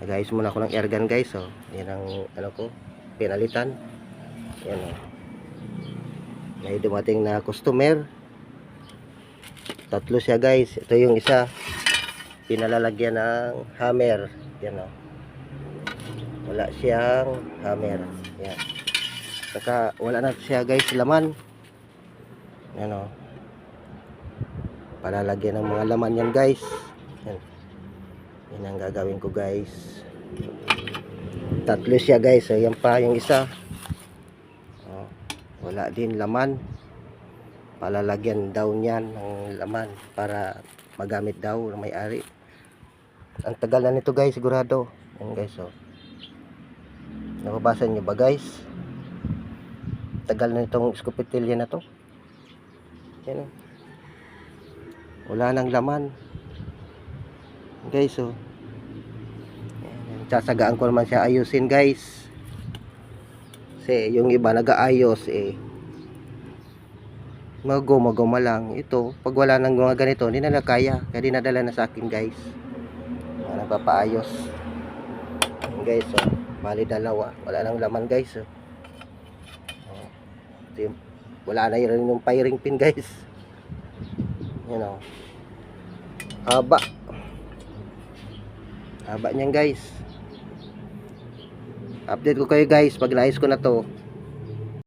Nag-ayos muna ako ng airgun guys. Oh. Yan ang ano ko, pinalitan. Yan oh. May dumating na customer. Tatlo siya guys. Ito yung isa. Pinalalagyan ng hammer. Yan oh. Wala siyang hammer. Yan. Saka wala na siya guys laman. Yan oh. Palalagyan ng mga laman yan guys. Yan. Yan ang gagawin ko guys. Tatlo siya guys. So, yan pa yung isa. Oh, wala din laman. Palalagyan daw niyan ng laman para magamit daw ng may-ari. Ang tagal na nito guys, sigurado. Yan guys oh. Nababasa niyo ba guys? Tagal na itong scopetilya na to. Yan oh. Wala nang laman. Guys oh. Sasagaan ko naman siya ayusin guys. Kasi yung iba nag-aayos eh. Magoma lang. Ito, pag wala nang mga ganito, hindi na kaya. Kaya dinadala na sa akin guys. Nagpapaayos. Guys oh. Bali dalawa. Wala nang laman guys oh. Wala na rin yung firing pin guys. You know. Haba niyan guys. Update ko kayo guys pag naayos ko na to.